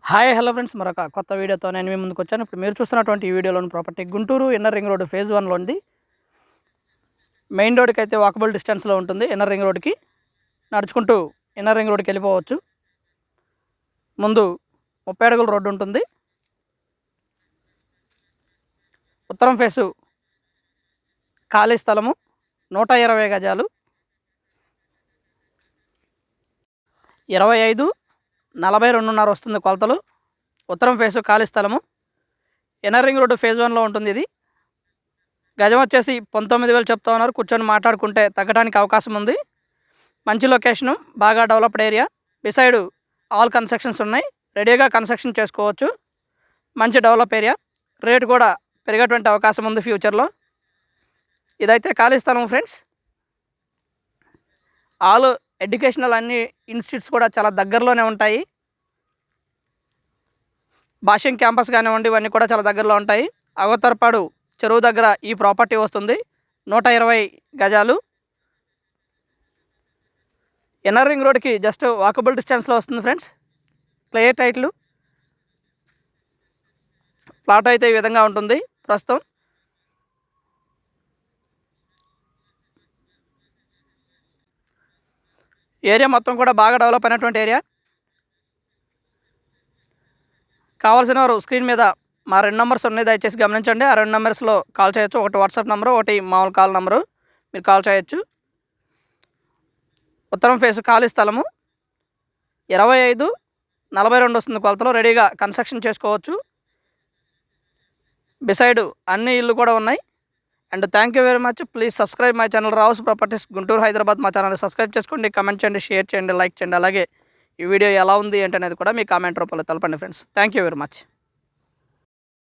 Hi hello friends, మరొక కొత్త వీడియోతో నేను మీ ముందుకు వచ్చాను. ఇప్పుడు మీరు చూస్తున్నటువంటి ఈ వీడియోలోని property Guntur inner ring road phase 1లో ఉంది. మెయిన్ రోడ్కి అయితే వాకబుల్ డిస్టెన్స్లో ఉంటుంది. ఇన్నర్ రింగ్ రోడ్కి నడుచుకుంటూ ఇన్నర్ రింగ్ రోడ్కి వెళ్ళిపోవచ్చు. ముందు 30 అడుగుల రోడ్డు ఉంటుంది. ఉత్తరం ఫేసు ఖాళీ స్థలము 120 గజాలు, 25-42.5 వస్తుంది కొలతలు. ఉత్తరం ఫేసు ఖాళీ స్థలము. ఇన్నర్ రింగ్ రోడ్డు ఫేజ్ 1లో ఉంటుంది. ఇది గజం వచ్చేసి 19,000 చెప్తా ఉన్నారు. కూర్చొని మాట్లాడుకుంటే తగ్గడానికి అవకాశం ఉంది. మంచి లొకేషను, బాగా developed area. Beside all constructions ఉన్నాయి. రెడీగా కన్స్ట్రక్షన్ చేసుకోవచ్చు. మంచి డెవలప్ ఏరియా. రేటు కూడా పెరిగేటువంటి అవకాశం ఉంది ఫ్యూచర్లో. ఇదైతే ఖాళీ స్థలం ఫ్రెండ్స్. ఆల్ ఎడ్యుకేషనల్ అన్ని ఇన్స్టిట్యూట్స్ కూడా చాలా దగ్గరలోనే ఉంటాయి. భాష్యం క్యాంపస్ కానివ్వండి, ఇవన్నీ కూడా చాలా దగ్గరలో ఉంటాయి. అగోతరపాడు చెరువు దగ్గర ఈ ప్రాపర్టీ వస్తుంది. 120 గజాలు. ఇన్నర్ రింగ్ రోడ్కి జస్ట్ వాకబుల్ డిస్టెన్స్లో వస్తుంది ఫ్రెండ్స్. Clear title. ప్లాట్ అయితే ఈ విధంగా ఉంటుంది. ప్రస్తుతం ఏరియా మొత్తం కూడా బాగా డెవలప్ అయినటువంటి ఏరియా. కావాల్సిన వారు స్క్రీన్ మీద మా 2 నెంబర్స్ ఉన్నాయి, దయచేసి గమనించండి. ఆ 2 నెంబర్స్లో కాల్ చేయొచ్చు. ఒకటి వాట్సాప్ నెంబరు, ఒకటి మామూలు కాల్ నెంబరు. మీరు కాల్ చేయొచ్చు. ఉత్తరం ఫేసు ఖాళీ స్థలము 25-42 వస్తుంది కొలతలో. రెడీగా కన్స్ట్రక్షన్ చేసుకోవచ్చు. బిసైడ్ అన్ని ఇల్లు కూడా ఉన్నాయి. And thank you very much. Please subscribe my channel Rao's properties Guntur Hyderabad. మా ఛానల్ సబ్స్క్రైబ్ చేసుకోండి, కమెంట్ చేయండి, షేర్ చేయండి, లైక్ చేయండి. అలాగే ఈ వీడియో ఎలా ఉంది ఏంటనేది కూడా మీ కామెంట్ రూపంలో తెలపండి friends. Thank you very much.